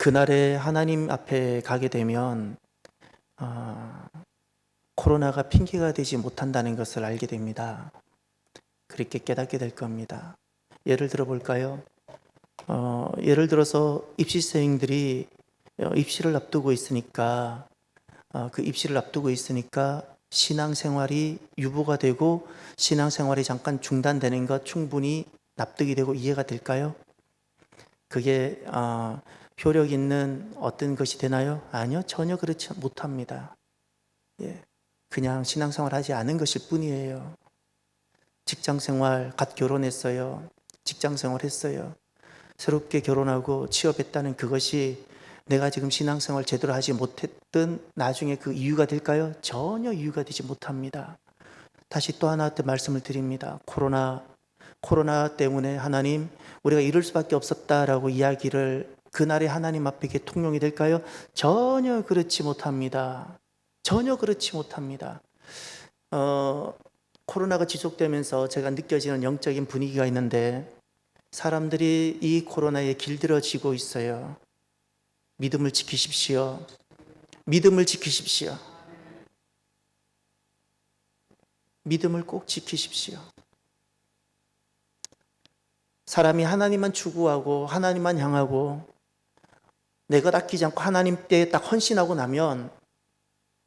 그날에 하나님 앞에 가게 되면 코로나가 핑계가 되지 못한다는 것을 알게 됩니다. 그렇게 깨닫게 될 겁니다. 예를 들어 볼까요? 예를 들어서 입시생들이 입시를 앞두고 있으니까 그 입시를 앞두고 있으니까 신앙생활이 유보가 되고 신앙생활이 잠깐 중단되는 것 충분히 납득이 되고 이해가 될까요? 그게 효력 있는 어떤 것이 되나요? 아니요, 전혀 그렇지 못합니다. 그냥 신앙생활 하지 않은 것일 뿐이에요. 직장생활, 갓 결혼했어요. 직장생활 했어요. 새롭게 결혼하고 취업했다는 그것이 내가 지금 신앙생활 제대로 하지 못했던 나중에 그 이유가 될까요? 전혀 이유가 되지 못합니다. 다시 또 하나 말씀을 드립니다. 코로나 때문에 하나님, 우리가 이럴 수밖에 없었다라고 이야기를 그날의 하나님 앞에 통용이 될까요? 전혀 그렇지 못합니다. 전혀 그렇지 못합니다. 코로나가 지속되면서 제가 느껴지는 영적인 분위기가 있는데 사람들이 이 코로나에 길들여지고 있어요. 믿음을 지키십시오. 믿음을 지키십시오. 믿음을 꼭 지키십시오. 사람이 하나님만 추구하고 하나님만 향하고 내 것 아끼지 않고 하나님 때에 딱 헌신하고 나면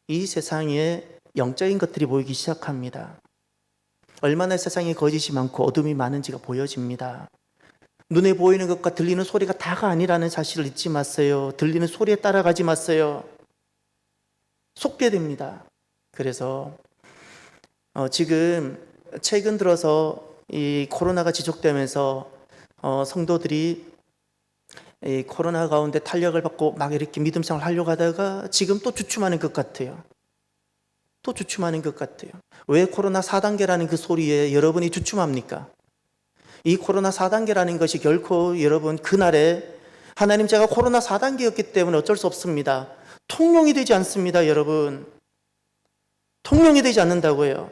이 세상에 영적인 것들이 보이기 시작합니다. 얼마나 세상에 거짓이 많고 어둠이 많은지가 보여집니다. 눈에 보이는 것과 들리는 소리가 다가 아니라는 사실을 잊지 마세요. 들리는 소리에 따라가지 마세요. 속게 됩니다. 그래서 지금 최근 들어서 이 코로나가 지속되면서 성도들이 이 코로나 가운데 탄력을 받고 막 이렇게 믿음 생활 하려고 하다가 지금 또 주춤하는 것 같아요. 또 주춤하는 것 같아요. 왜 코로나 4단계라는 그 소리에 여러분이 주춤합니까? 이 코로나 4단계라는 것이 결코 여러분 그날에 하나님 제가 코로나 4단계였기 때문에 어쩔 수 없습니다. 통용이 되지 않습니다, 여러분. 통용이 되지 않는다고요.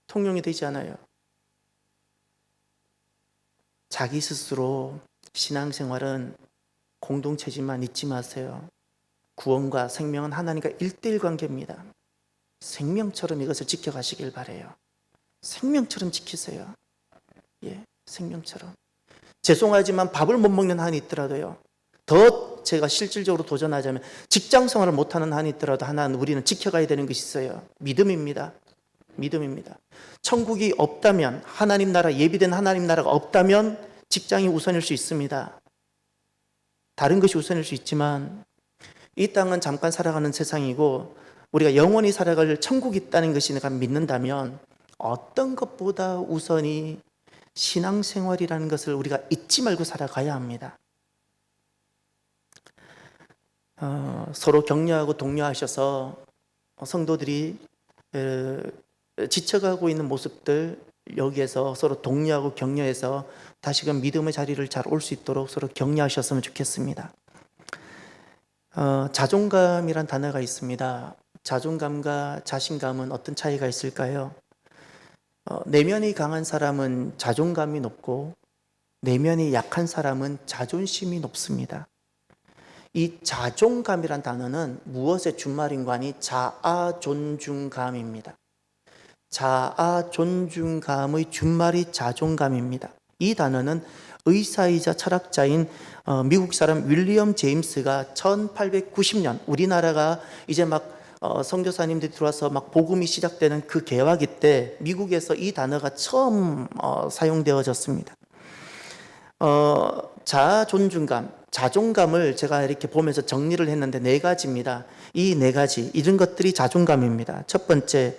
통용이 되지 않아요. 자기 스스로 신앙생활은 공동체지만 잊지 마세요. 구원과 생명은 하나님과 1:1 관계입니다. 생명처럼 이것을 지켜가시길 바라요. 생명처럼 지키세요. 생명처럼. 죄송하지만 밥을 못 먹는 한이 있더라도요. 더 제가 실질적으로 도전하자면 직장 생활을 못하는 한이 있더라도 하나는 우리는 지켜가야 되는 것이 있어요. 믿음입니다. 믿음입니다. 천국이 없다면, 하나님 나라, 예비된 하나님 나라가 없다면 직장이 우선일 수 있습니다. 다른 것이 우선일 수 있지만 이 땅은 잠깐 살아가는 세상이고 우리가 영원히 살아갈 천국이 있다는 것이 내가 믿는다면 어떤 것보다 우선이 신앙생활이라는 것을 우리가 잊지 말고 살아가야 합니다. 서로 격려하고 독려하셔서 성도들이 지쳐가고 있는 모습들 여기에서 서로 독려하고 격려해서 다시금 믿음의 자리를 잘 올 수 있도록 서로 격려하셨으면 좋겠습니다. 자존감이란 단어가 있습니다. 자존감과 자신감은 어떤 차이가 있을까요? 내면이 강한 사람은 자존감이 높고 내면이 약한 사람은 자존심이 높습니다. 이 자존감이란 단어는 무엇의 준말인관이 자아존중감입니다. 자아존중감의 준말이 자존감입니다. 이 단어는 의사이자 철학자인 미국 사람 윌리엄 제임스가 1890년 우리나라가 이제 막 선교사님들이 들어와서 막 복음이 시작되는 그 개화기 때 미국에서 이 단어가 처음 사용되어졌습니다. 자존중감, 자존감을 제가 이렇게 보면서 정리를 했는데 4가지입니다. 이 4가지, 이런 것들이 자존감입니다. 첫 번째,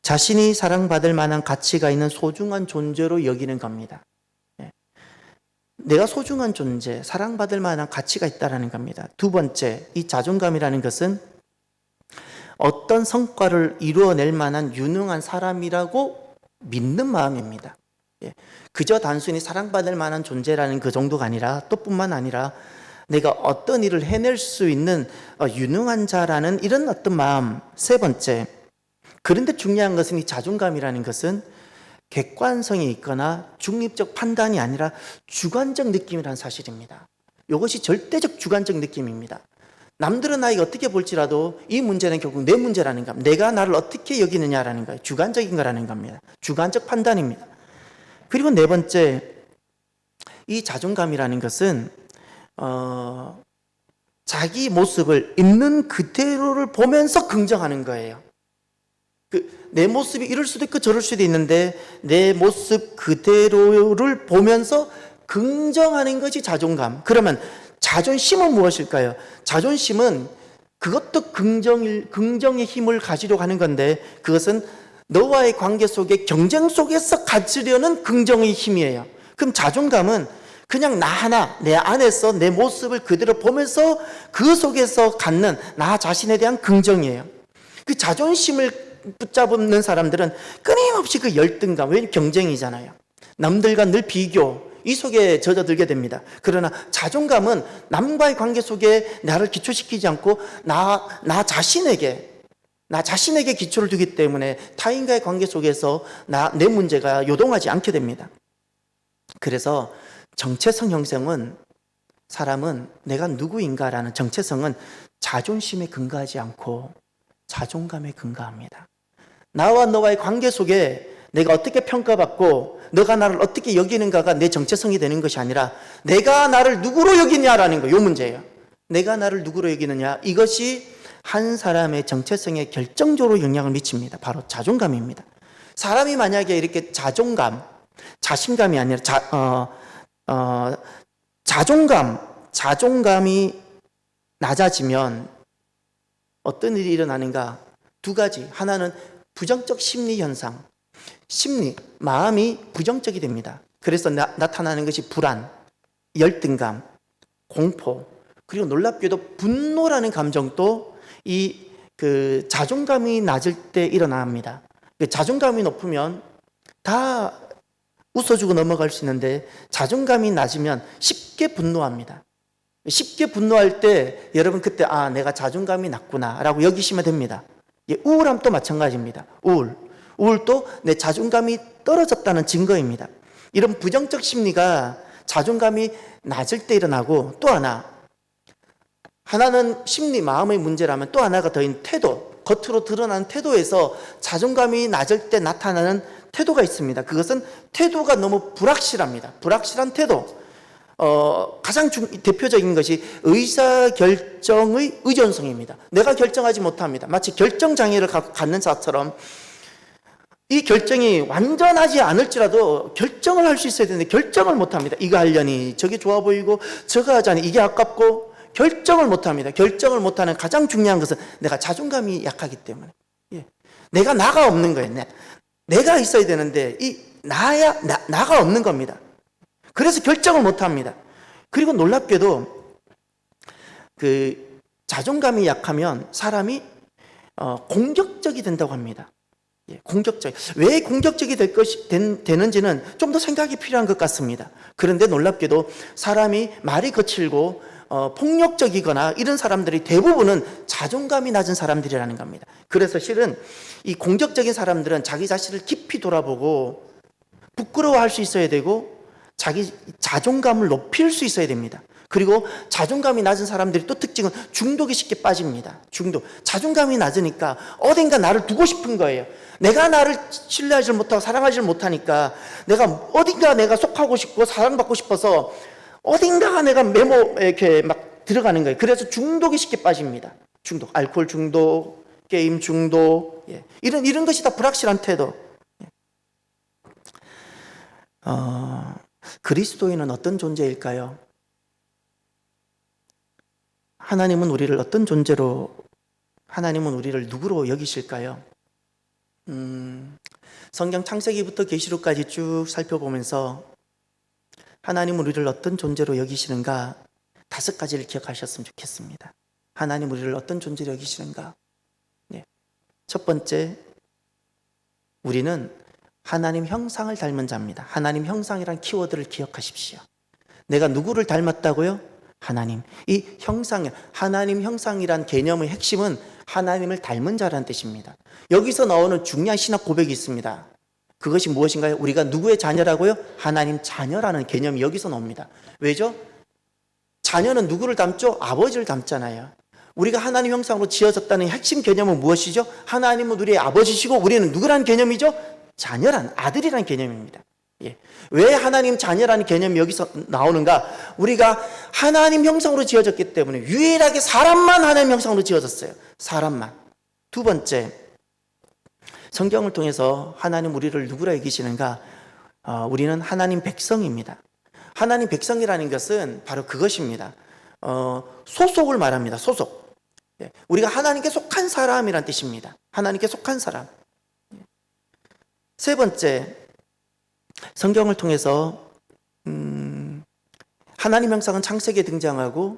자신이 사랑받을 만한 가치가 있는 소중한 존재로 여기는 겁니다. 내가 소중한 존재, 사랑받을 만한 가치가 있다는 겁니다. 두 번째, 이 자존감이라는 것은 어떤 성과를 이루어낼 만한 유능한 사람이라고 믿는 마음입니다. 그저 단순히 사랑받을 만한 존재라는 그 정도가 아니라 또 뿐만 아니라 내가 어떤 일을 해낼 수 있는 유능한 자라는 이런 어떤 마음. 세 번째, 그런데 중요한 것은 이 자존감이라는 것은 객관성이 있거나 중립적 판단이 아니라 주관적 느낌이라는 사실입니다. 이것이 절대적 주관적 느낌입니다. 남들은 나에게 어떻게 볼지라도 이 문제는 결국 내 문제라는 겁니다. 내가 나를 어떻게 여기느냐라는 거예요. 주관적인 거라는 겁니다. 주관적 판단입니다. 그리고 네 번째, 이 자존감이라는 것은 자기 모습을 있는 그대로를 보면서 긍정하는 거예요. 내 모습이 이럴 수도 있고 저럴 수도 있는데 내 모습 그대로를 보면서 긍정하는 것이 자존감. 그러면 자존심은 무엇일까요? 자존심은 그것도 긍정의 힘을 가지려고 하는 건데, 그것은 너와의 관계 속에 경쟁 속에서 가지려는 긍정의 힘이에요. 그럼 자존감은 그냥 나 하나, 내 안에서 내 모습을 그대로 보면서 그 속에서 갖는 나 자신에 대한 긍정이에요. 그 자존심을 붙잡는 사람들은 끊임없이 그 열등감, 왜냐면 경쟁이잖아요. 남들과 늘 비교, 이 속에 젖어들게 됩니다. 그러나 자존감은 남과의 관계 속에 나를 기초시키지 않고 나 자신에게 기초를 두기 때문에 타인과의 관계 속에서 내 문제가 요동하지 않게 됩니다. 그래서 정체성 형성은, 사람은 내가 누구인가라는 정체성은 자존심에 근거하지 않고 자존감에 근거합니다. 나와 너와의 관계 속에 내가 어떻게 평가받고 너가 나를 어떻게 여기는가가 내 정체성이 되는 것이 아니라 내가 나를 누구로 여기냐라는 거, 이 문제예요. 내가 나를 누구로 여기느냐, 이것이 한 사람의 정체성에 결정적으로 영향을 미칩니다. 바로 자존감입니다. 사람이 만약에 이렇게 자신감이 아니라 자존감이 낮아지면 어떤 일이 일어나는가? 두 가지. 하나는 부정적 심리 현상. 마음이 부정적이 됩니다. 그래서 나타나는 것이 불안, 열등감, 공포, 그리고 놀랍게도 분노라는 감정도 자존감이 낮을 때 일어납니다. 자존감이 높으면 다 웃어주고 넘어갈 수 있는데 자존감이 낮으면 쉽게 분노합니다. 쉽게 분노할 때 여러분 그때 내가 자존감이 낮구나 라고 여기시면 됩니다. 우울함도 마찬가지입니다. 우울도 내 자존감이 떨어졌다는 증거입니다. 이런 부정적 심리가 자존감이 낮을 때 일어나고, 또 하나는 심리, 마음의 문제라면 또 하나가 더인 태도, 겉으로 드러나는 태도에서 자존감이 낮을 때 나타나는 태도가 있습니다. 그것은 태도가 너무 불확실합니다. 불확실한 태도. 가장 대표적인 것이 의사결정의 의존성입니다. 내가 결정하지 못합니다. 마치 결정장애를 갖는 자처럼 이 결정이 완전하지 않을지라도 결정을 할 수 있어야 되는데 결정을 못합니다. 이거 하려니 저게 좋아 보이고 저거 하자니 이게 아깝고 결정을 못합니다. 결정을 못하는 가장 중요한 것은 내가 자존감이 약하기 때문에. 내가 나가 없는 거예요. 내가 있어야 되는데 나가 없는 겁니다. 그래서 결정을 못합니다. 그리고 놀랍게도 자존감이 약하면 사람이 공격적이 된다고 합니다. 왜 공격적이 되는지는 좀 더 생각이 필요한 것 같습니다. 그런데 놀랍게도 사람이 말이 거칠고 폭력적이거나 이런 사람들이 대부분은 자존감이 낮은 사람들이라는 겁니다. 그래서 실은 이 공격적인 사람들은 자기 자신을 깊이 돌아보고 부끄러워할 수 있어야 되고 자기 자존감을 높일 수 있어야 됩니다. 그리고 자존감이 낮은 사람들이 또 특징은 중독이 쉽게 빠집니다. 자존감이 낮으니까 어딘가 나를 두고 싶은 거예요. 내가 나를 신뢰하지 못하고 사랑하지 못하니까 어딘가 내가 속하고 싶고 사랑받고 싶어서 어딘가가 내가 이렇게 막 들어가는 거예요. 그래서 중독이 쉽게 빠집니다. 알코올 중독, 게임 중독, 이런 것이 다 불확실한 태도. 그리스도인은 어떤 존재일까요? 하나님은 우리를 누구로 여기실까요? 성경 창세기부터 계시록까지 쭉 살펴보면서 하나님은 우리를 어떤 존재로 여기시는가 5가지를 기억하셨으면 좋겠습니다. 하나님 우리를 어떤 존재로 여기시는가? 첫 번째, 우리는 하나님 형상을 닮은 자입니다. 하나님 형상이란 키워드를 기억하십시오. 내가 누구를 닮았다고요? 하나님. 이 하나님 형상이란 개념의 핵심은 하나님을 닮은 자라는 뜻입니다. 여기서 나오는 중요한 신학 고백이 있습니다. 그것이 무엇인가요? 우리가 누구의 자녀라고요? 하나님 자녀라는 개념이 여기서 나옵니다. 왜죠? 자녀는 누구를 닮죠? 아버지를 닮잖아요. 우리가 하나님 형상으로 지어졌다는 핵심 개념은 무엇이죠? 하나님은 우리의 아버지시고 우리는 누구라는 개념이죠? 자녀란, 아들이라는 개념입니다. 예. 왜 하나님 자녀라는 개념이 여기서 나오는가? 우리가 하나님 형상으로 지어졌기 때문에 유일하게 사람만 하나님 형상으로 지어졌어요. 사람만. 두 번째, 성경을 통해서 하나님 우리를 누구라 여기시는가? 우리는 하나님 백성입니다. 하나님 백성이라는 것은 바로 그것입니다. 소속을 말합니다. 소속. 예. 우리가 하나님께 속한 사람이란 뜻입니다. 하나님께 속한 사람. 세 번째, 성경을 통해서 하나님 형상은 창세기에 등장하고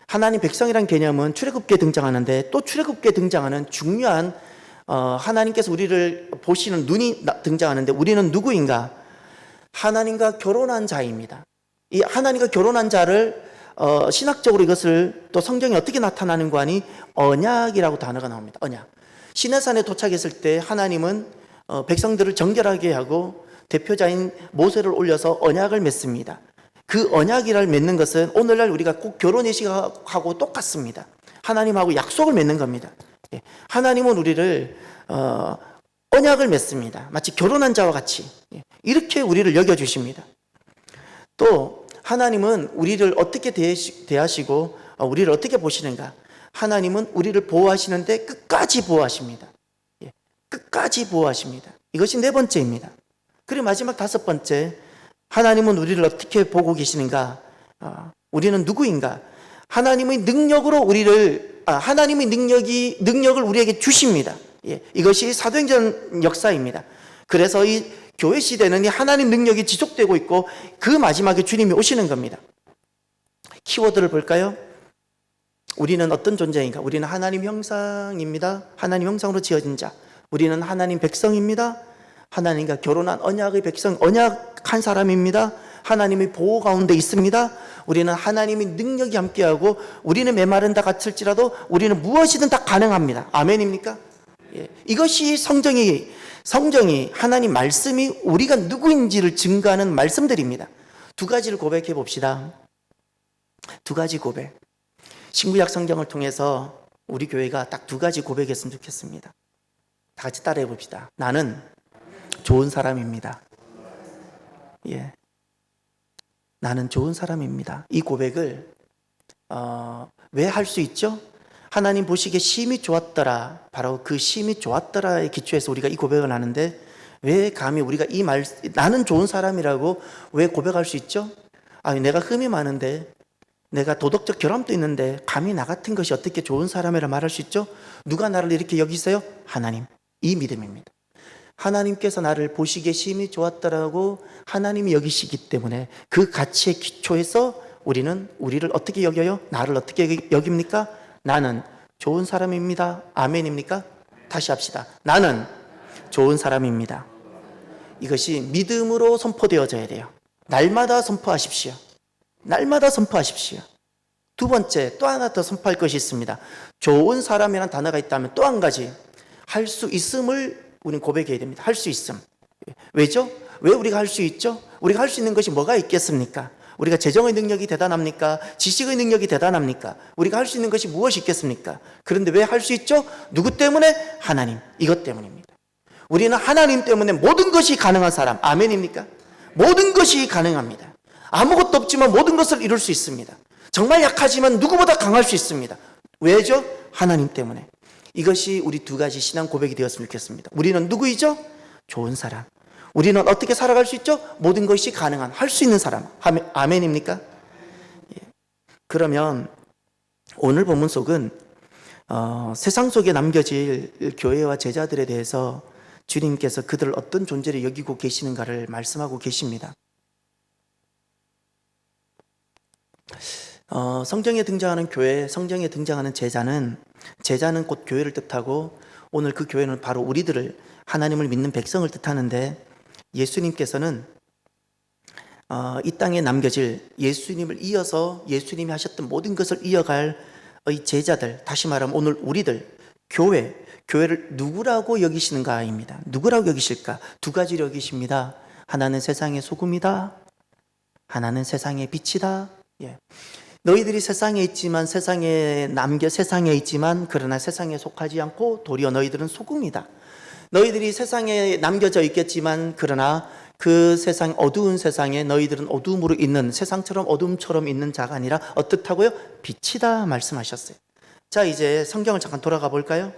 하나님 백성이란 개념은 출애굽기에 등장하는데 또 출애굽기에 등장하는 중요한 하나님께서 우리를 보시는 눈이 등장하는데 우리는 누구인가? 하나님과 결혼한 자입니다. 이 하나님과 결혼한 자를 신학적으로 이것을 또 성경에 어떻게 나타나는 거 하니 언약이라고 단어가 나옵니다. 언약. 시내산에 도착했을 때 하나님은 백성들을 정결하게 하고 대표자인 모세를 올려서 언약을 맺습니다. 그 언약이라 맺는 것은 오늘날 우리가 꼭 결혼 예식하고 똑같습니다. 하나님하고 약속을 맺는 겁니다. 하나님은 우리를 언약을 맺습니다. 마치 결혼한 자와 같이 이렇게 우리를 여겨주십니다. 또 하나님은 우리를 어떻게 대하시고 우리를 어떻게 보시는가? 하나님은 우리를 보호하시는데 끝까지 보호하십니다. 끝까지 보호하십니다. 이것이 네 번째입니다. 그리고 마지막 다섯 번째, 하나님은 우리를 어떻게 보고 계시는가? 우리는 누구인가? 하나님의 능력으로 하나님의 능력을 우리에게 주십니다. 이것이 사도행전 역사입니다. 그래서 이 교회 시대는 이 하나님 능력이 지속되고 있고 그 마지막에 주님이 오시는 겁니다. 키워드를 볼까요? 우리는 어떤 존재인가? 우리는 하나님 형상입니다. 하나님 형상으로 지어진 자. 우리는 하나님 백성입니다. 하나님과 결혼한 언약의 백성, 언약한 사람입니다. 하나님의 보호 가운데 있습니다. 우리는 하나님의 능력이 함께하고 우리는 메마른다 같을지라도 우리는 무엇이든 다 가능합니다. 아멘입니까? 이것이 성경이 하나님 말씀이 우리가 누구인지를 증거하는 말씀들입니다. 두 가지를 고백해 봅시다. 두 가지 고백. 신구약 성경을 통해서 우리 교회가 딱 두 가지 고백했으면 좋겠습니다. 다 같이 따라해 봅시다. 나는 좋은 사람입니다. 나는 좋은 사람입니다. 이 고백을 왜 할 수 있죠? 하나님 보시기에 심히 좋았더라. 바로 그 심히 좋았더라의 기초에서 우리가 이 고백을 하는데 왜 감히 우리가 나는 좋은 사람이라고 왜 고백할 수 있죠? 내가 흠이 많은데 내가 도덕적 결함도 있는데 감히 나 같은 것이 어떻게 좋은 사람이라 말할 수 있죠? 누가 나를 이렇게 여기세요? 하나님. 이 믿음입니다. 하나님께서 나를 보시기에 심히 좋았더라고 하나님이 여기시기 때문에 그 가치의 기초에서 우리는 우리를 어떻게 여겨요? 나를 어떻게 여깁니까? 나는 좋은 사람입니다. 아멘입니까? 다시 합시다. 나는 좋은 사람입니다. 이것이 믿음으로 선포되어져야 돼요. 날마다 선포하십시오. 날마다 선포하십시오. 두 번째, 또 하나 더 선포할 것이 있습니다. 좋은 사람이라는 단어가 있다면 또 한 가지 할 수 있음을 우리는 고백해야 됩니다. 할 수 있음. 왜죠? 왜 우리가 할 수 있죠? 우리가 할 수 있는 것이 뭐가 있겠습니까? 우리가 재정의 능력이 대단합니까? 지식의 능력이 대단합니까? 우리가 할 수 있는 것이 무엇이 있겠습니까? 그런데 왜 할 수 있죠? 누구 때문에? 하나님. 이것 때문입니다. 우리는 하나님 때문에 모든 것이 가능한 사람. 아멘입니까? 모든 것이 가능합니다. 아무것도 없지만 모든 것을 이룰 수 있습니다. 정말 약하지만 누구보다 강할 수 있습니다. 왜죠? 하나님 때문에. 이것이 우리 두 가지 신앙 고백이 되었으면 좋겠습니다. 우리는 누구이죠? 좋은 사람. 우리는 어떻게 살아갈 수 있죠? 모든 것이 가능한, 할 수 있는 사람. 아멘입니까? 그러면 오늘 본문 속은 세상 속에 남겨질 교회와 제자들에 대해서 주님께서 그들을 어떤 존재로 여기고 계시는가를 말씀하고 계십니다. 성경에 등장하는 교회, 성경에 등장하는 제자는 곧 교회를 뜻하고 오늘 그 교회는 바로 우리들을 하나님을 믿는 백성을 뜻하는데 예수님께서는 이 땅에 남겨질 예수님을 이어서 예수님이 하셨던 모든 것을 이어갈 이 제자들, 다시 말하면 오늘 우리들 교회를 누구라고 여기시는가입니다. 누구라고 여기실까? 두 가지로 여기십니다. 하나는 세상의 소금이다. 하나는 세상의 빛이다. 너희들이 세상에 있지만 세상에 있지만 그러나 세상에 속하지 않고 도리어 너희들은 소금이다. 너희들이 세상에 남겨져 있겠지만 그러나 그 세상 어두운 세상에 너희들은 어두움으로 있는 세상처럼 어둠처럼 있는 자가 아니라 어떻다고요? 빛이다 말씀하셨어요. 자, 이제 성경을 잠깐 돌아가 볼까요?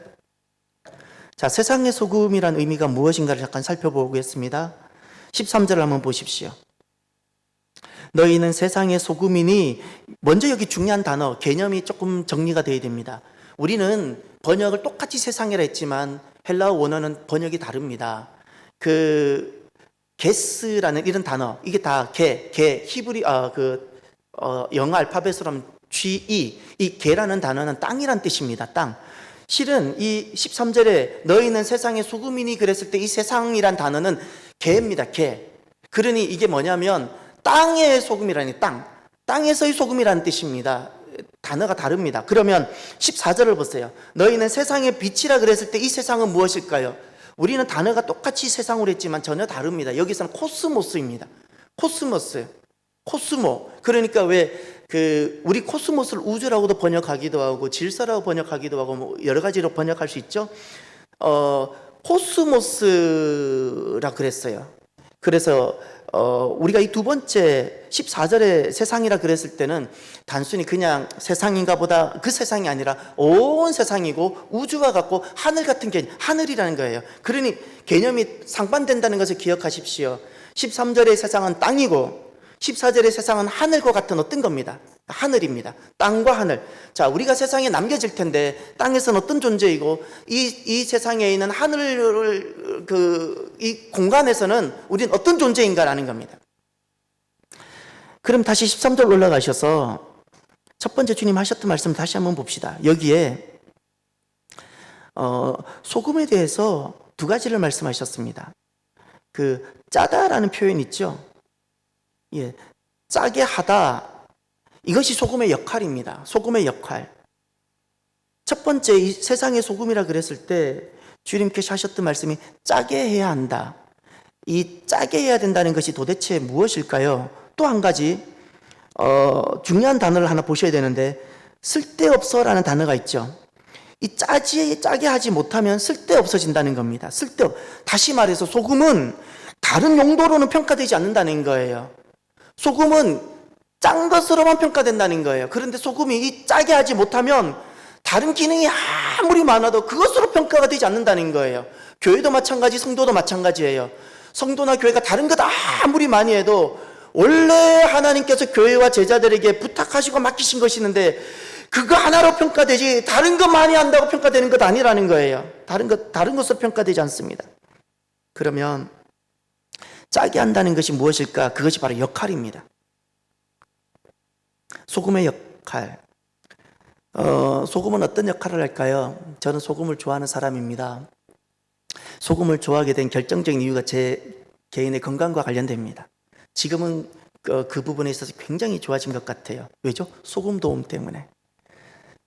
자, 세상의 소금이란 의미가 무엇인가를 잠깐 살펴보겠습니다. 13절을 한번 보십시오. 너희는 세상의 소금이니, 먼저 여기 중요한 단어, 개념이 조금 정리가 돼야 됩니다. 우리는 번역을 똑같이 세상이라 했지만 헬라어 원어는 번역이 다릅니다. 게스라는 이런 단어, 이게 다 영어 알파벳으로 하면 GE, 이 게라는 단어는 땅이란 뜻입니다. 땅. 실은 이 13절에 너희는 세상의 소금이니 그랬을 때 이 세상이란 단어는 게입니다. 게. 그러니 이게 뭐냐면 땅의 소금이라니 땅에서의 소금이라는 뜻입니다. 단어가 다릅니다. 그러면 14절을 보세요. 너희는 세상의 빛이라 그랬을 때 이 세상은 무엇일까요? 우리는 단어가 똑같이 세상으로 했지만 전혀 다릅니다. 여기서는 코스모스입니다. 코스모. 그러니까 우리 코스모스를 우주라고도 번역하기도 하고 질서라고 번역하기도 하고 뭐 여러 가지로 번역할 수 있죠. 코스모스라 그랬어요. 그래서 우리가 이 두 번째 14절에 세상이라 그랬을 때는 단순히 그냥 세상인가 보다 그 세상이 아니라 온 세상이고 우주와 같고 하늘 같은 개념, 하늘이라는 거예요. 그러니 개념이 상반된다는 것을 기억하십시오. 13절의 세상은 땅이고 14절의 세상은 하늘과 같은 어떤 겁니다. 하늘입니다. 땅과 하늘. 자, 우리가 세상에 남겨질 텐데 땅에서는 어떤 존재이고 이 세상에 있는 하늘 이 공간에서는 우리는 어떤 존재인가라는 겁니다. 그럼 다시 13절 올라가셔서 첫 번째 주님 하셨던 말씀 다시 한번 봅시다. 여기에 소금에 대해서 두 가지를 말씀하셨습니다. 짜다라는 표현 있죠. 예, 짜게 하다. 이것이 소금의 역할입니다. 소금의 역할. 첫 번째, 이 세상의 소금이라 그랬을 때 주님께서 하셨던 말씀이 짜게 해야 한다. 이 짜게 해야 된다는 것이 도대체 무엇일까요? 또 한 가지 중요한 단어를 하나 보셔야 되는데 쓸데없어라는 단어가 있죠. 이 짜게 하지 못하면 쓸데없어진다는 겁니다. 다시 말해서 소금은 다른 용도로는 평가되지 않는다는 거예요. 소금은 짠 것으로만 평가된다는 거예요. 그런데 소금이 이 짜게 하지 못하면 다른 기능이 아무리 많아도 그것으로 평가가 되지 않는다는 거예요. 교회도 마찬가지, 성도도 마찬가지예요. 성도나 교회가 다른 것 아무리 많이 해도 원래 하나님께서 교회와 제자들에게 부탁하시고 맡기신 것이 있는데 그거 하나로 평가되지 다른 것 많이 한다고 평가되는 것 아니라는 거예요. 다른 것으로 평가되지 않습니다. 그러면 짜게 한다는 것이 무엇일까? 그것이 바로 역할입니다. 소금의 역할. 소금은 어떤 역할을 할까요? 저는 소금을 좋아하는 사람입니다. 소금을 좋아하게 된 결정적인 이유가 제 개인의 건강과 관련됩니다. 지금은 그 부분에 있어서 굉장히 좋아진 것 같아요. 왜죠? 소금 도움 때문에.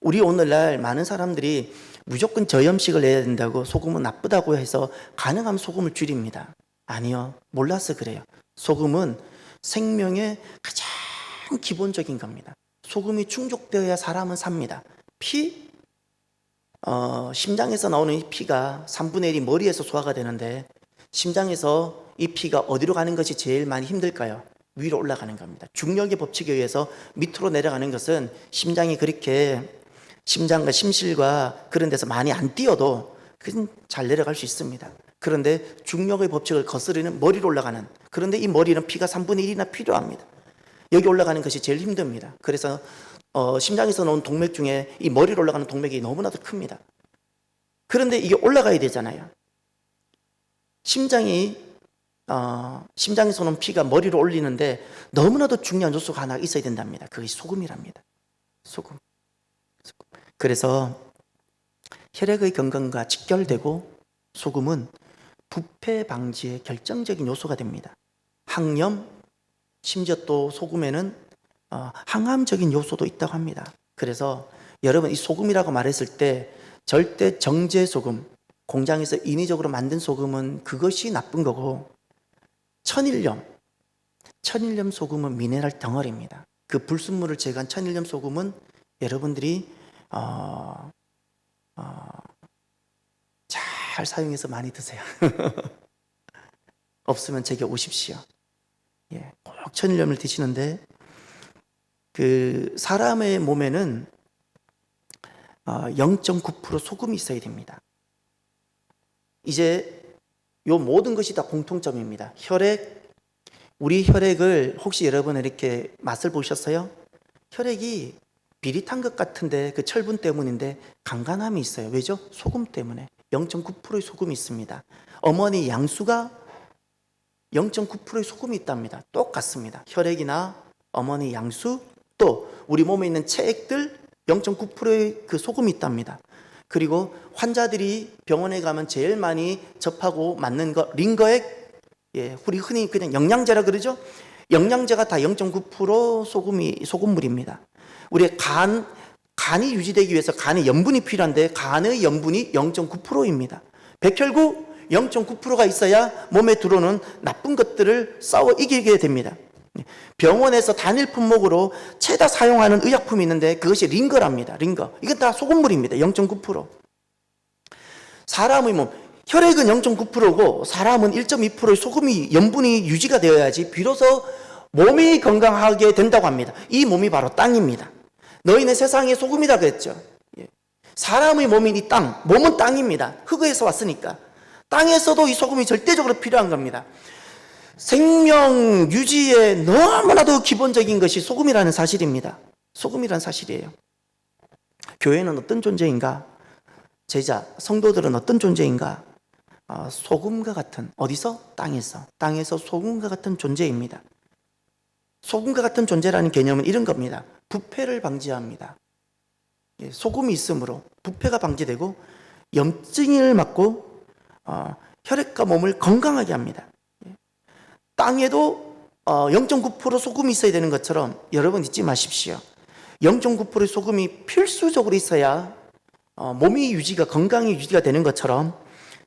우리 오늘날 많은 사람들이 무조건 저염식을 해야 된다고 소금은 나쁘다고 해서 가능하면 소금을 줄입니다. 아니요, 몰라서 그래요. 소금은 생명의 가장 기본적인 겁니다. 소금이 충족되어야 사람은 삽니다. 심장에서 나오는 이 피가 3분의 1이 머리에서 소화가 되는데 심장에서 이 피가 어디로 가는 것이 제일 많이 힘들까요? 위로 올라가는 겁니다. 중력의 법칙에 의해서 밑으로 내려가는 것은 심장이 그렇게 심장과 심실과 그런 데서 많이 안 뛰어도 그건 잘 내려갈 수 있습니다. 그런데 중력의 법칙을 거스르는 머리로 올라가는, 그런데 이 머리는 피가 3분의 1이나 필요합니다. 여기 올라가는 것이 제일 힘듭니다. 그래서 심장에서 나온 동맥 중에 이 머리로 올라가는 동맥이 너무나도 큽니다. 그런데 이게 올라가야 되잖아요. 심장에서 오는 피가 머리로 올리는데 너무나도 중요한 요소가 하나 있어야 된답니다. 그것이 소금이랍니다. 소금. 그래서 혈액의 건강과 직결되고 소금은 부패 방지의 결정적인 요소가 됩니다. 항염, 심지어 또 소금에는 항암적인 요소도 있다고 합니다. 그래서 여러분 이 소금이라고 말했을 때 절대 정제 소금, 공장에서 인위적으로 만든 소금은 그것이 나쁜 거고 천일염 소금은 미네랄 덩어리입니다. 그 불순물을 제거한 천일염 소금은 여러분들이 잘 사용해서 많이 드세요. 없으면 제게 오십시오. 예, 꼭 천일염을 드시는데 그 사람의 몸에는 0.9% 소금이 있어야 됩니다. 이제 요 모든 것이 다 공통점입니다. 혈액, 우리 혈액을 혹시 여러분 이렇게 맛을 보셨어요? 혈액이 비릿한 것 같은데 그 철분 때문인데 간간함이 있어요. 왜죠? 소금 때문에 0.9%의 소금이 있습니다. 어머니 양수가 0.9%의 소금이 있답니다. 똑같습니다. 혈액이나 어머니 양수, 또 우리 몸에 있는 체액들 0.9%의 그 소금이 있답니다. 그리고 환자들이 병원에 가면 제일 많이 접하고 맞는 거 링거액, 예, 우리 흔히 그냥 영양제라 그러죠. 영양제가 다 0.9% 소금물입니다. 우리 간이 유지되기 위해서 간에 염분이 필요한데 간의 염분이 0.9%입니다. 백혈구 0.9%가 있어야 몸에 들어오는 나쁜 것들을 싸워 이기게 됩니다. 병원에서 단일 품목으로 최다 사용하는 의약품이 있는데 그것이 링거랍니다. 링거. 이건 다 소금물입니다. 0.9%. 사람의 몸, 혈액은 0.9%고 사람은 1.2%의 소금이 염분이 유지가 되어야지 비로소 몸이 건강하게 된다고 합니다. 이 몸이 바로 땅입니다. 너희는 세상의 소금이다 그랬죠. 사람의 몸인 이 땅, 몸은 땅입니다. 흙에서 왔으니까. 땅에서도 이 소금이 절대적으로 필요한 겁니다. 생명 유지에 너무나도 기본적인 것이 소금이라는 사실입니다. 소금이라는 사실이에요. 교회는 어떤 존재인가? 제자, 성도들은 어떤 존재인가? 소금과 같은, 어디서? 땅에서 소금과 같은 존재입니다. 소금과 같은 존재라는 개념은 이런 겁니다. 부패를 방지합니다. 소금이 있으므로 부패가 방지되고 염증을 막고 혈액과 몸을 건강하게 합니다. 땅에도 0.9% 소금이 있어야 되는 것처럼 여러분 잊지 마십시오. 0.9%의 소금이 필수적으로 있어야 몸이 유지가, 건강이 유지가 되는 것처럼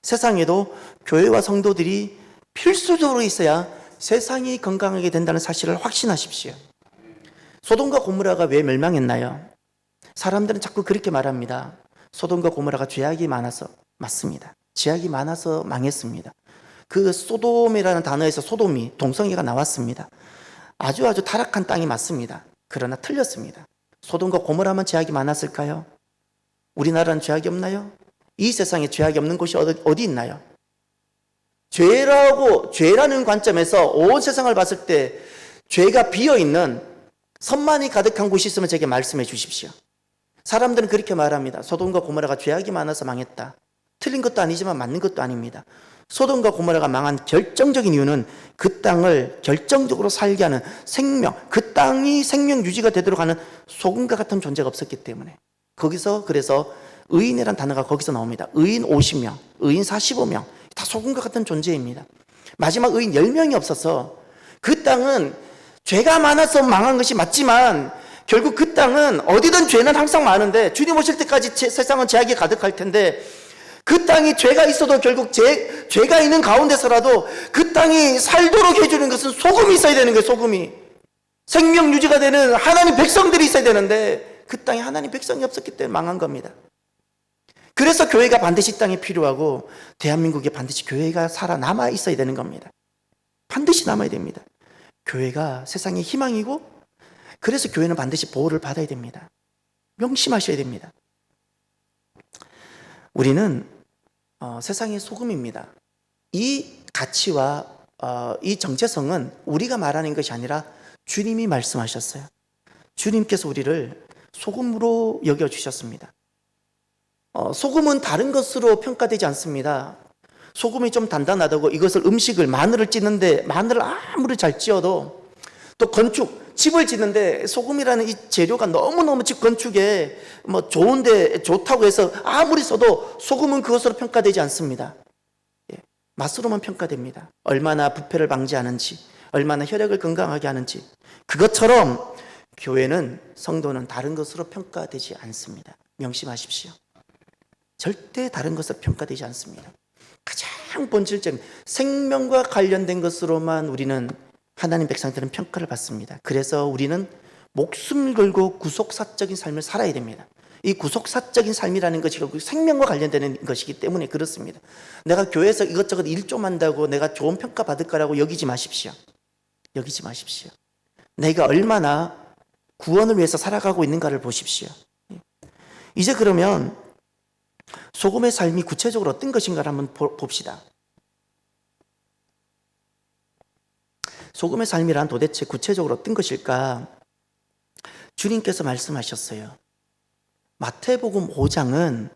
세상에도 교회와 성도들이 필수적으로 있어야 세상이 건강하게 된다는 사실을 확신하십시오. 소돔과 고모라가 왜 멸망했나요? 사람들은 자꾸 그렇게 말합니다. 소돔과 고모라가 죄악이 많아서. 맞습니다. 죄악이 많아서 망했습니다. 그 소돔이라는 단어에서 소돔이 동성애가 나왔습니다. 아주 타락한 땅이 맞습니다. 그러나 틀렸습니다. 소돔과 고모라만 죄악이 많았을까요? 우리나라는 죄악이 없나요? 이 세상에 죄악이 없는 곳이 어디 있나요? 죄라는 관점에서 온 세상을 봤을 때 죄가 비어있는 선만이 가득한 곳이 있으면 제게 말씀해 주십시오. 사람들은 그렇게 말합니다. 소돔과 고모라가 죄악이 많아서 망했다. 틀린 것도 아니지만 맞는 것도 아닙니다. 소돔과 고모라가 망한 결정적인 이유는 그 땅을 결정적으로 살게 하는 생명, 그 땅이 생명 유지가 되도록 하는 소금과 같은 존재가 없었기 때문에 그래서 의인이란 단어가 거기서 나옵니다. 의인 50명, 의인 45명 다 소금과 같은 존재입니다. 마지막 의인 10명이 없어서 그 땅은 죄가 많아서 망한 것이 맞지만 결국 그 땅은 어디든 죄는 항상 많은데 주님 오실 때까지 세상은 죄악이 가득할 텐데 그 땅이 죄가 있어도 결국 죄가 있는 가운데서라도 그 땅이 살도록 해주는 것은 소금이 있어야 되는 거예요. 소금이. 생명 유지가 되는 하나님 백성들이 있어야 되는데 그 땅에 하나님 백성이 없었기 때문에 망한 겁니다. 그래서 교회가 반드시 이 땅에 필요하고 대한민국에 반드시 교회가 살아남아 있어야 되는 겁니다. 반드시 남아야 됩니다. 교회가 세상의 희망이고 그래서 교회는 반드시 보호를 받아야 됩니다. 명심하셔야 됩니다. 우리는 세상의 소금입니다. 이 가치와 이 정체성은 우리가 말하는 것이 아니라 주님이 말씀하셨어요. 주님께서 우리를 소금으로 여겨주셨습니다. 소금은 다른 것으로 평가되지 않습니다. 소금이 좀 단단하다고 이것을 마늘을 찌는데 마늘을 아무리 잘 찌어도 또 집을 짓는데 소금이라는 이 재료가 너무너무 집 건축에 좋다고 해서 아무리 써도 소금은 그것으로 평가되지 않습니다. 맛으로만 평가됩니다. 얼마나 부패를 방지하는지, 얼마나 혈액을 건강하게 하는지. 그것처럼 교회는, 성도는 다른 것으로 평가되지 않습니다. 명심하십시오. 절대 다른 것으로 평가되지 않습니다. 가장 본질적인 생명과 관련된 것으로만 우리는 하나님 백성들은 평가를 받습니다. 그래서 우리는 목숨을 걸고 구속사적인 삶을 살아야 됩니다. 이 구속사적인 삶이라는 것이 결국 생명과 관련되는 것이기 때문에 그렇습니다. 내가 교회에서 이것저것 일 좀 한다고 내가 좋은 평가 받을 거라고 여기지 마십시오. 여기지 마십시오. 내가 얼마나 구원을 위해서 살아가고 있는가를 보십시오. 이제 그러면 소금의 삶이 구체적으로 어떤 것인가를 한번 봅시다. 소금의 삶이란 도대체 구체적으로 어떤 것일까? 주님께서 말씀하셨어요. 마태복음 5장은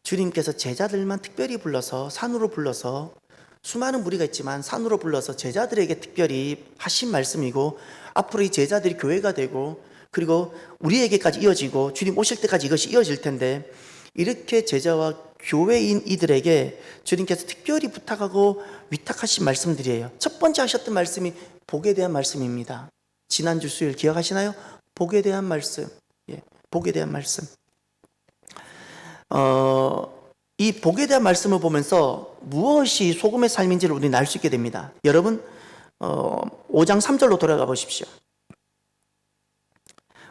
주님께서 제자들만 특별히 불러서 산으로 불러서 수많은 무리가 있지만 산으로 불러서 제자들에게 특별히 하신 말씀이고 앞으로 이 제자들이 교회가 되고 그리고 우리에게까지 이어지고 주님 오실 때까지 이것이 이어질 텐데 이렇게 제자와 교회인 이들에게 주님께서 특별히 부탁하고 위탁하신 말씀들이에요. 첫 번째 하셨던 말씀이 복에 대한 말씀입니다. 지난주 수요일 기억하시나요? 복에 대한 말씀. 복에 대한 말씀. 이 복에 대한 말씀을 보면서 무엇이 소금의 삶인지를 우리는 알 수 있게 됩니다. 여러분 5장 3절로 돌아가 보십시오.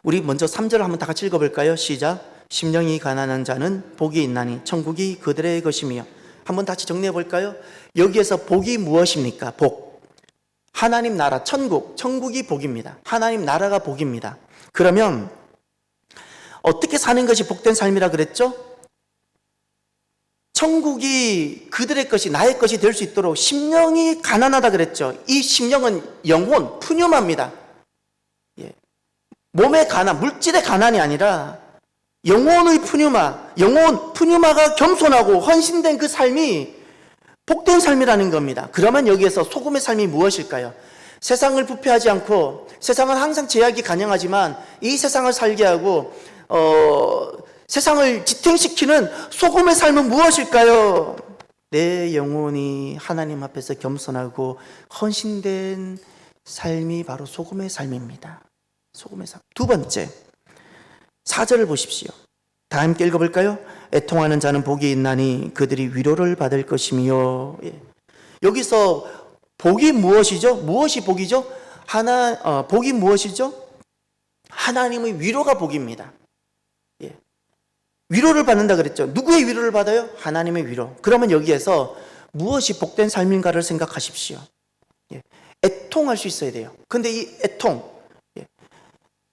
우리 먼저 3절을 한번 다 같이 읽어볼까요? 시작. 심령이 가난한 자는 복이 있나니 천국이 그들의 것이며. 한번 다시 정리해 볼까요? 여기에서 복이 무엇입니까? 복. 하나님 나라, 천국이 복입니다. 하나님 나라가 복입니다. 그러면 어떻게 사는 것이 복된 삶이라 그랬죠? 천국이 그들의 것이 나의 것이 될 수 있도록 심령이 가난하다 그랬죠. 이 심령은 영혼, 푸뉴마입니다. 몸의 가난, 물질의 가난이 아니라 영혼의 푸뉴마가 겸손하고 헌신된 그 삶이 복된 삶이라는 겁니다. 그러면 여기에서 소금의 삶이 무엇일까요? 세상을 부패하지 않고 세상은 항상 제약이 가능하지만 이 세상을 살게 하고 세상을 지탱시키는 소금의 삶은 무엇일까요? 내 영혼이 하나님 앞에서 겸손하고 헌신된 삶이 바로 소금의 삶입니다. 소금의 삶. 두 번째, 4절을 보십시오. 다 함께 읽어볼까요? 애통하는 자는 복이 있나니 그들이 위로를 받을 것이며. 여기서 복이 무엇이죠? 무엇이 복이죠? 복이 무엇이죠? 하나님의 위로가 복입니다. 위로를 받는다 그랬죠. 누구의 위로를 받아요? 하나님의 위로. 그러면 여기에서 무엇이 복된 삶인가를 생각하십시오. 애통할 수 있어야 돼요. 근데 이 애통,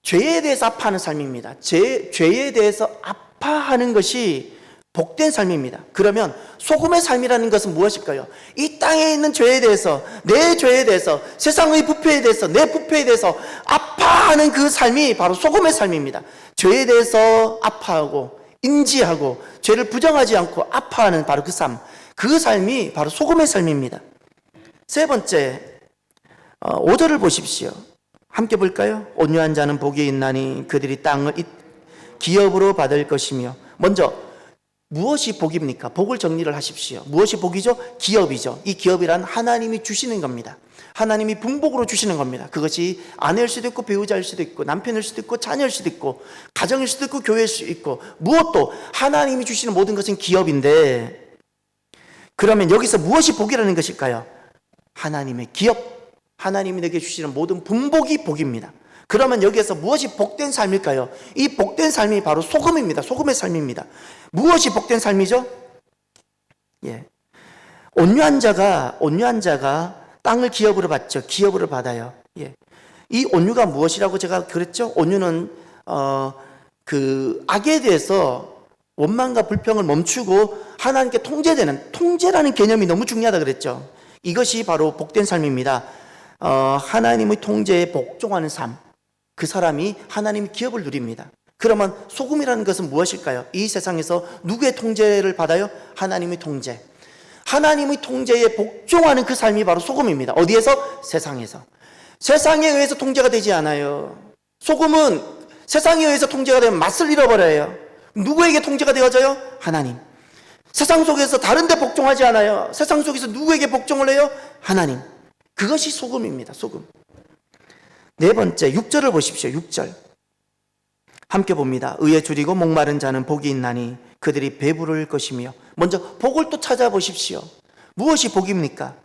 죄에 대해서 아파하는 삶입니다. 죄에 대해서 아파하는 것이 복된 삶입니다. 그러면 소금의 삶이라는 것은 무엇일까요? 이 땅에 있는 죄에 대해서, 내 죄에 대해서, 세상의 부패에 대해서, 내 부패에 대해서 아파하는 그 삶이 바로 소금의 삶입니다. 죄에 대해서 아파하고 인지하고 죄를 부정하지 않고 아파하는 바로 그 삶, 그 삶이 바로 소금의 삶입니다. 세 번째, 5절을 보십시오. 함께 볼까요? 온유한 자는 복이 있나니 그들이 땅을 기업으로 받을 것이며. 먼저 무엇이 복입니까? 복을 정리를 하십시오. 무엇이 복이죠? 기업이죠. 이 기업이란 하나님이 주시는 겁니다. 하나님이 분복으로 주시는 겁니다. 그것이 아내일 수도 있고 배우자일 수도 있고 남편일 수도 있고 자녀일 수도 있고 가정일 수도 있고 교회일 수도 있고 무엇도 하나님이 주시는 모든 것은 기업인데, 그러면 여기서 무엇이 복이라는 것일까요? 하나님의 기업, 하나님이 내게 주시는 모든 분복이 복입니다. 그러면 여기에서 무엇이 복된 삶일까요? 이 복된 삶이 바로 소금입니다. 소금의 삶입니다. 무엇이 복된 삶이죠? 온유한 자가 땅을 기업으로 받죠. 기업으로 받아요. 이 온유가 무엇이라고 제가 그랬죠? 온유는 그 악에 대해서 원망과 불평을 멈추고 하나님께 통제라는 개념이 너무 중요하다 그랬죠. 이것이 바로 복된 삶입니다. 하나님의 통제에 복종하는 삶, 그 사람이 하나님의 기업을 누립니다. 그러면 소금이라는 것은 무엇일까요? 이 세상에서 누구의 통제를 받아요? 하나님의 통제. 하나님의 통제에 복종하는 그 삶이 바로 소금입니다. 어디에서? 세상에서. 세상에 의해서 통제가 되지 않아요. 소금은 세상에 의해서 통제가 되면 맛을 잃어버려요. 누구에게 통제가 되어져요? 하나님. 세상 속에서 다른 데 복종하지 않아요. 세상 속에서 누구에게 복종을 해요? 하나님. 그것이 소금입니다. 소금. 네 번째, 6절을 보십시오. 6절. 함께 봅니다. 의에 줄이고 목마른 자는 복이 있나니 그들이 배부를 것이며. 먼저 복을 또 찾아보십시오. 무엇이 복입니까?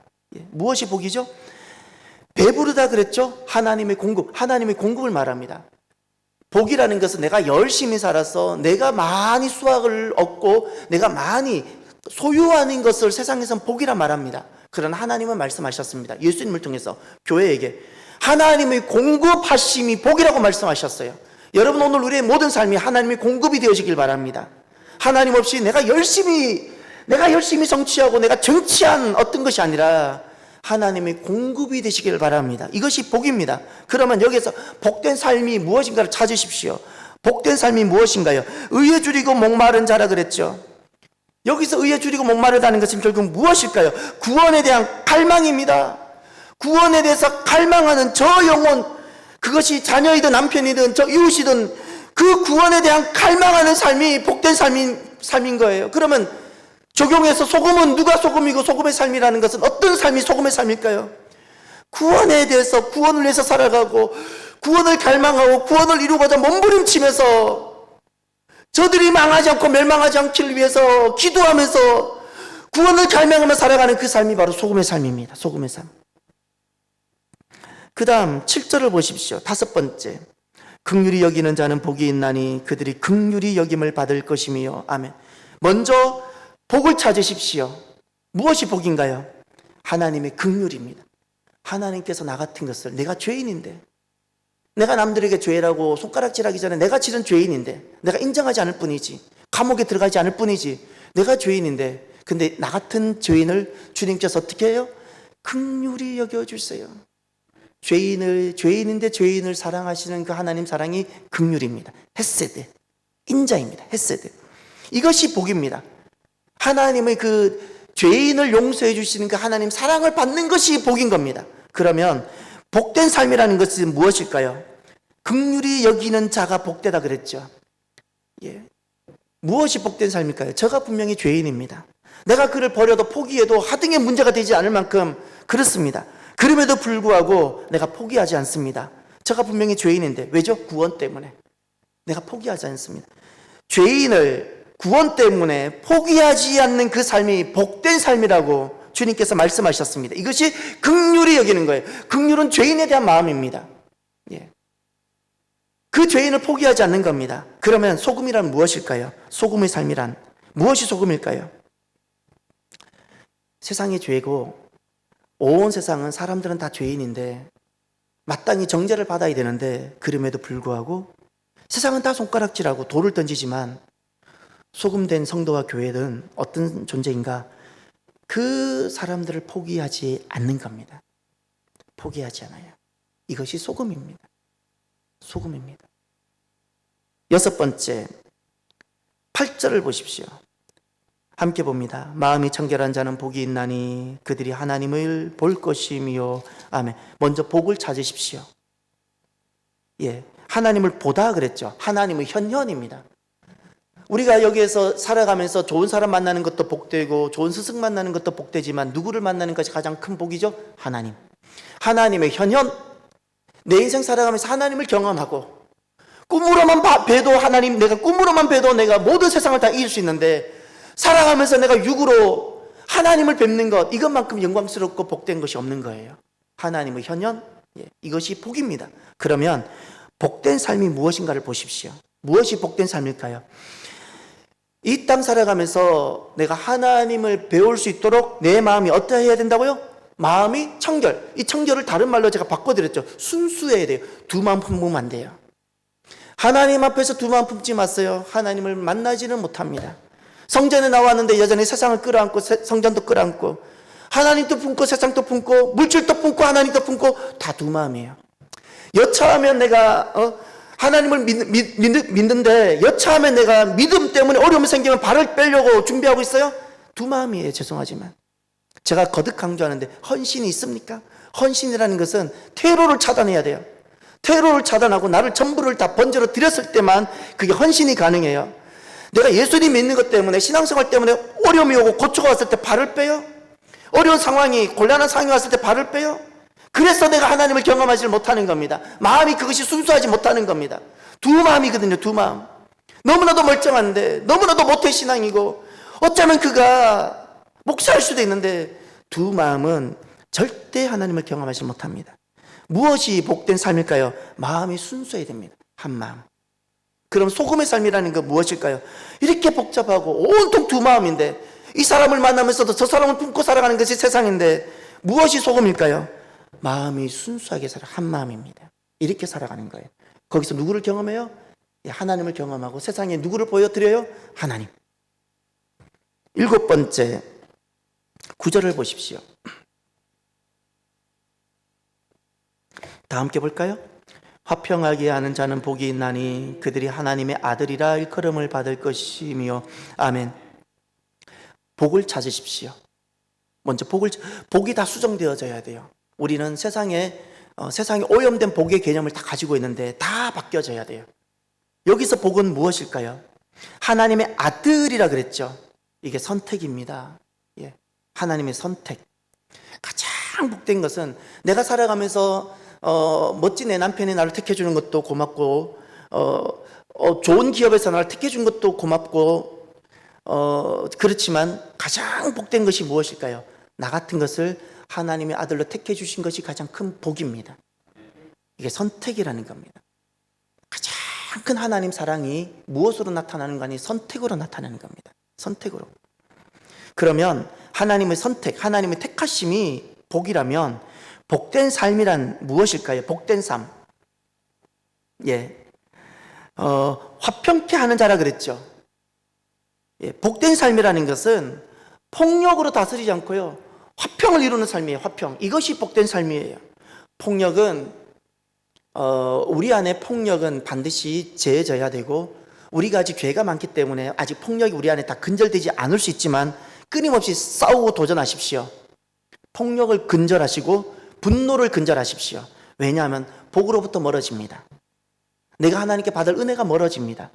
무엇이 복이죠? 배부르다 그랬죠? 하나님의 공급을 말합니다. 복이라는 것은 내가 열심히 살아서 내가 많이 수확을 얻고 내가 많이 소유하는 것을 세상에선 복이라 말합니다. 그러나 하나님은 말씀하셨습니다. 예수님을 통해서 교회에게 하나님의 공급하심이 복이라고 말씀하셨어요. 여러분, 오늘 우리의 모든 삶이 하나님의 공급이 되어지길 바랍니다. 하나님 없이 내가 열심히 성취하고 내가 정치한 어떤 것이 아니라 하나님의 공급이 되시길 바랍니다. 이것이 복입니다. 그러면 여기서 복된 삶이 무엇인가를 찾으십시오. 복된 삶이 무엇인가요? 의에 줄이고 목마른 자라 그랬죠. 여기서 의에 줄이고 목마르다는 것은 결국 무엇일까요? 구원에 대한 갈망입니다. 구원에 대해서 갈망하는 저 영혼, 그것이 자녀이든 남편이든 저 이웃이든 그 구원에 대한 갈망하는 삶이 복된 삶인 거예요. 그러면 적용해서 소금은 누가 소금이고 소금의 삶이라는 것은 어떤 삶이 소금의 삶일까요? 구원에 대해서 구원을 위해서 살아가고 구원을 갈망하고 구원을 이루고자 몸부림치면서 저들이 망하지 않고 멸망하지 않기를 위해서 기도하면서 구원을 갈망하며 살아가는 그 삶이 바로 소금의 삶입니다. 소금의 삶. 그 다음 7절을 보십시오. 5번째, 긍휼히 여기는 자는 복이 있나니 그들이 긍휼히 여김을 받을 것이며. 아멘. 먼저 복을 찾으십시오. 무엇이 복인가요? 하나님의 긍휼입니다. 하나님께서 나 같은 것을, 내가 죄인인데, 내가 남들에게 죄라고 손가락질하기 전에 내가 지른 죄인인데, 내가 인정하지 않을 뿐이지, 감옥에 들어가지 않을 뿐이지, 내가 죄인인데, 근데 나 같은 죄인을 주님께서 어떻게 해요? 긍휼히 여겨주세요. 죄인인데 죄인을 사랑하시는 그 하나님 사랑이 긍휼입니다. 헤세드, 인자입니다. 헤세드. 이것이 복입니다. 하나님의 그 죄인을 용서해 주시는 그 하나님 사랑을 받는 것이 복인 겁니다. 그러면 복된 삶이라는 것은 무엇일까요? 긍휼히 여기는 자가 복되다 그랬죠. 예. 무엇이 복된 삶일까요? 저가 분명히 죄인입니다. 내가 그를 버려도 포기해도 하등의 문제가 되지 않을 만큼 그렇습니다. 그럼에도 불구하고 내가 포기하지 않습니다. 저가 분명히 죄인인데, 왜죠? 구원 때문에 내가 포기하지 않습니다. 죄인을 구원 때문에 포기하지 않는 그 삶이 복된 삶이라고 주님께서 말씀하셨습니다. 이것이 긍휼히 여기는 거예요. 긍휼은 죄인에 대한 마음입니다. 예. 그 죄인을 포기하지 않는 겁니다. 그러면 소금이란 무엇일까요? 소금의 삶이란 무엇이 소금일까요? 세상이 죄고 온 세상은, 사람들은 다 죄인인데 마땅히 정죄를 받아야 되는데, 그럼에도 불구하고 세상은 다 손가락질하고 돌을 던지지만 소금된 성도와 교회는 어떤 존재인가? 그 사람들을 포기하지 않는 겁니다. 포기하지 않아요. 이것이 소금입니다. 소금입니다. 6번째, 8절을 보십시오. 함께 봅니다. 마음이 청결한 자는 복이 있나니 그들이 하나님을 볼 것이며. 아멘. 먼저 복을 찾으십시오. 예, 하나님을 보다 그랬죠. 하나님의 현현입니다. 우리가 여기에서 살아가면서 좋은 사람 만나는 것도 복되고 좋은 스승 만나는 것도 복되지만 누구를 만나는 것이 가장 큰 복이죠? 하나님. 하나님의 현현. 내 인생 살아가면서 하나님을 경험하고, 꿈으로만 봬도 하나님, 내가 꿈으로만 봬도 내가 모든 세상을 다 이길 수 있는데, 살아가면서 내가 육으로 하나님을 뵙는 것, 이것만큼 영광스럽고 복된 것이 없는 거예요. 하나님의 현현, 이것이 복입니다. 그러면 복된 삶이 무엇인가를 보십시오. 무엇이 복된 삶일까요? 이 땅 살아가면서 내가 하나님을 배울 수 있도록 내 마음이 어떠해야 된다고요? 마음이 청결. 이 청결을 다른 말로 제가 바꿔드렸죠. 순수해야 돼요. 두 마음 품으면 안 돼요. 하나님 앞에서 두 마음 품지 마세요. 하나님을 만나지는 못합니다. 성전에 나왔는데 여전히 세상을 끌어안고 성전도 끌어안고 하나님도 품고 세상도 품고 물질도 품고 하나님도 품고 다 두 마음이에요. 여차하면 내가 하나님을 믿는데 여차하면 내가 믿음 때문에 어려움이 생기면 발을 빼려고 준비하고 있어요. 두 마음이에요. 죄송하지만 제가 거듭 강조하는데, 헌신이 있습니까? 헌신이라는 것은 퇴로를 차단해야 돼요. 퇴로를 차단하고 나를 전부를 다 번제로 드렸을 때만 그게 헌신이 가능해요. 내가 예수님 믿는 것 때문에, 신앙생활 때문에 어려움이 오고 고초가 왔을 때 발을 빼요? 어려운 상황이, 곤란한 상황이 왔을 때 발을 빼요? 그래서 내가 하나님을 경험하지 못하는 겁니다. 마음이 그것이 순수하지 못하는 겁니다. 두 마음이거든요. 두 마음. 너무나도 멀쩡한데, 너무나도 모태신앙이고 어쩌면 그가 목사할 수도 있는데 두 마음은 절대 하나님을 경험하지 못합니다. 무엇이 복된 삶일까요? 마음이 순수해야 됩니다. 한 마음. 그럼 소금의 삶이라는 건 무엇일까요? 이렇게 복잡하고 온통 두 마음인데, 이 사람을 만나면서도 저 사람을 품고 살아가는 것이 세상인데, 무엇이 소금일까요? 마음이 순수하게 살아, 한 마음입니다. 이렇게 살아가는 거예요. 거기서 누구를 경험해요? 하나님을 경험하고 세상에 누구를 보여드려요? 하나님. 7번째, 9절을 보십시오. 다 함께 볼까요? 화평하게 하는 자는 복이 있나니 그들이 하나님의 아들이라 일컬음을 받을 것이며. 아멘. 복을 찾으십시오. 먼저 복이 다 수정되어져야 돼요. 우리는 세상에 오염된 복의 개념을 다 가지고 있는데 다 바뀌어져야 돼요. 여기서 복은 무엇일까요? 하나님의 아들이라 그랬죠. 이게 선택입니다. 예. 하나님의 선택. 가장 복된 것은 내가 살아가면서 멋진 내 남편이 나를 택해주는 것도 고맙고, 좋은 기업에서 나를 택해준 것도 고맙고, 그렇지만 가장 복된 것이 무엇일까요? 나 같은 것을 하나님의 아들로 택해주신 것이 가장 큰 복입니다. 이게 선택이라는 겁니다. 가장 큰 하나님 사랑이 무엇으로 나타나는 거니? 선택으로 나타나는 겁니다. 선택으로. 그러면 하나님의 선택, 하나님의 택하심이 복이라면 복된 삶이란 무엇일까요? 복된 삶. 예. 화평케 하는 자라 그랬죠. 예. 복된 삶이라는 것은 폭력으로 다스리지 않고요, 화평을 이루는 삶이에요. 화평. 이것이 복된 삶이에요. 폭력은 우리 안에 폭력은 반드시 제해져야 되고, 우리가 아직 죄가 많기 때문에 아직 폭력이 우리 안에 다 근절되지 않을 수 있지만 끊임없이 싸우고 도전하십시오. 폭력을 근절하시고 분노를 근절하십시오. 왜냐하면 복으로부터 멀어집니다. 내가 하나님께 받을 은혜가 멀어집니다.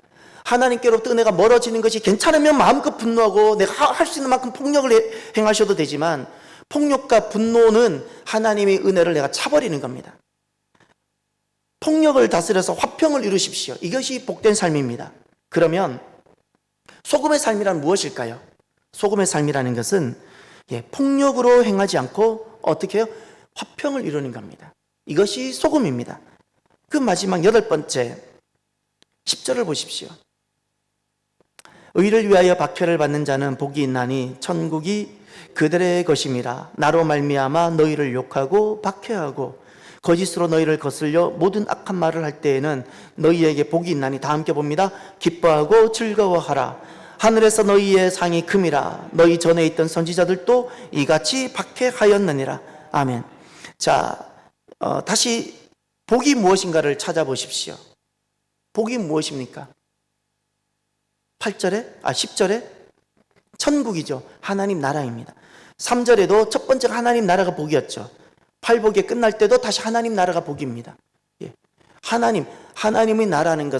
하나님께로부터 은혜가 멀어지는 것이 괜찮으면 마음껏 분노하고 내가 할 수 있는 만큼 폭력을 행하셔도 되지만, 폭력과 분노는 하나님의 은혜를 내가 차버리는 겁니다. 폭력을 다스려서 화평을 이루십시오. 이것이 복된 삶입니다. 그러면 소금의 삶이란 무엇일까요? 소금의 삶이라는 것은 폭력으로 행하지 않고 어떻게 해요? 화평을 이루는 겁니다. 이것이 소금입니다. 그 마지막 8번째 10절을 보십시오. 의를 위하여 박해를 받는 자는 복이 있나니 천국이 그들의 것임이라. 나로 말미암아 너희를 욕하고 박해하고 거짓으로 너희를 거슬려 모든 악한 말을 할 때에는 너희에게 복이 있나니. 다 함께 봅니다. 기뻐하고 즐거워하라. 하늘에서 너희의 상이 큼이라. 너희 전에 있던 선지자들도 이같이 박해하였느니라. 아멘. 자, 다시 복이 무엇인가를 찾아보십시오. 복이 무엇입니까? 10절에 천국이죠. 하나님 나라입니다. 3절에도 첫 번째가 하나님 나라가 복이었죠. 팔복이 끝날 때도 다시 하나님 나라가 복입니다. 예. 하나님의 나라라는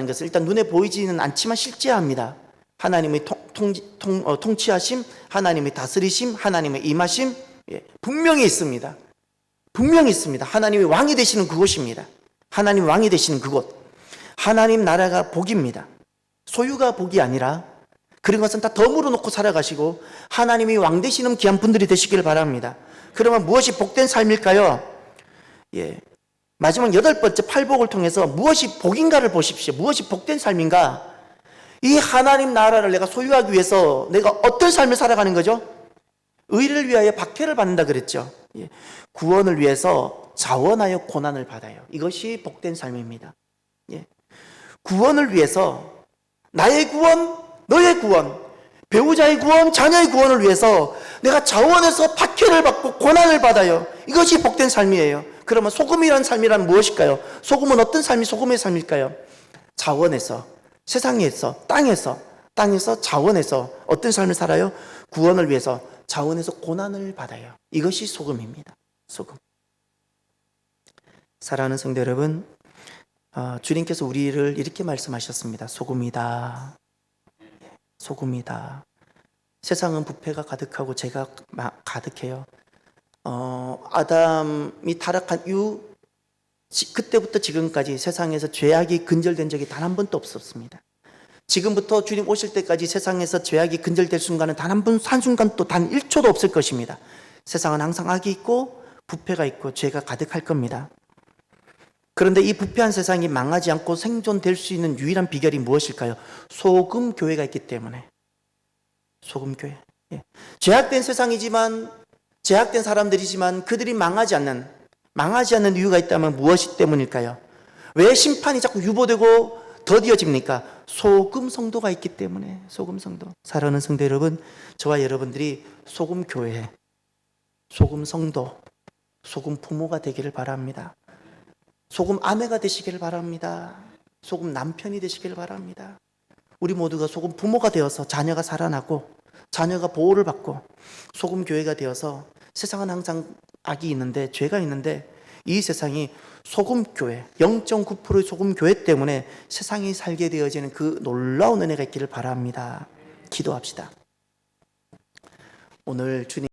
것을 일단 눈에 보이지는 않지만 실제합니다. 하나님의 통치하심, 하나님의 다스리심, 하나님의 임하심, 분명히 있습니다. 분명히 있습니다. 하나님이 왕이 되시는 그곳입니다. 하나님 왕이 되시는 그곳. 하나님 나라가 복입니다. 소유가 복이 아니라 그런 것은 다 덤으로 놓고 살아가시고 하나님이 왕 되시는 귀한 분들이 되시길 바랍니다. 그러면 무엇이 복된 삶일까요? 마지막 8번째 팔복을 통해서 무엇이 복인가를 보십시오. 무엇이 복된 삶인가? 이 하나님 나라를 내가 소유하기 위해서 내가 어떤 삶을 살아가는 거죠? 의를 위하여 박해를 받는다 그랬죠. 구원을 위해서 자원하여 고난을 받아요. 이것이 복된 삶입니다. 구원을 위해서 나의 구원, 너의 구원, 배우자의 구원, 자녀의 구원을 위해서 내가 자원해서 박해를 받고 고난을 받아요. 이것이 복된 삶이에요. 그러면 소금이란 삶이란 무엇일까요? 소금은 어떤 삶이 소금의 삶일까요? 자원해서, 세상에서, 땅에서 자원해서 어떤 삶을 살아요? 구원을 위해서 자원해서 고난을 받아요. 이것이 소금입니다. 소금. 사랑하는 성도 여러분, 주님께서 우리를 이렇게 말씀하셨습니다. 소금이다. 소금이다. 세상은 부패가 가득하고 죄가 가득해요. 아담이 타락한 이후 그때부터 지금까지 세상에서 죄악이 근절된 적이 단 한 번도 없었습니다. 지금부터 주님 오실 때까지 세상에서 죄악이 근절될 순간은 단 한순간도 단 1초도 없을 것입니다. 세상은 항상 악이 있고 부패가 있고 죄가 가득할 겁니다. 그런데 이 부패한 세상이 망하지 않고 생존될 수 있는 유일한 비결이 무엇일까요? 소금 교회가 있기 때문에. 소금 교회. 예. 죄악된 세상이지만, 죄악된 사람들이지만 그들이 망하지 않는 이유가 있다면 무엇이 때문일까요? 왜 심판이 자꾸 유보되고 더디어집니까? 소금 성도가 있기 때문에. 소금 성도. 사랑하는 성도 여러분, 저와 여러분들이 소금 교회, 소금 성도, 소금 부모가 되기를 바랍니다. 소금 아내가 되시기를 바랍니다. 소금 남편이 되시기를 바랍니다. 우리 모두가 소금 부모가 되어서 자녀가 살아나고 자녀가 보호를 받고 소금 교회가 되어서, 세상은 항상 악이 있는데, 죄가 있는데, 이 세상이 소금 교회, 0.9%의 소금 교회 때문에 세상이 살게 되어지는 그 놀라운 은혜가 있기를 바랍니다. 기도합시다. 오늘 주님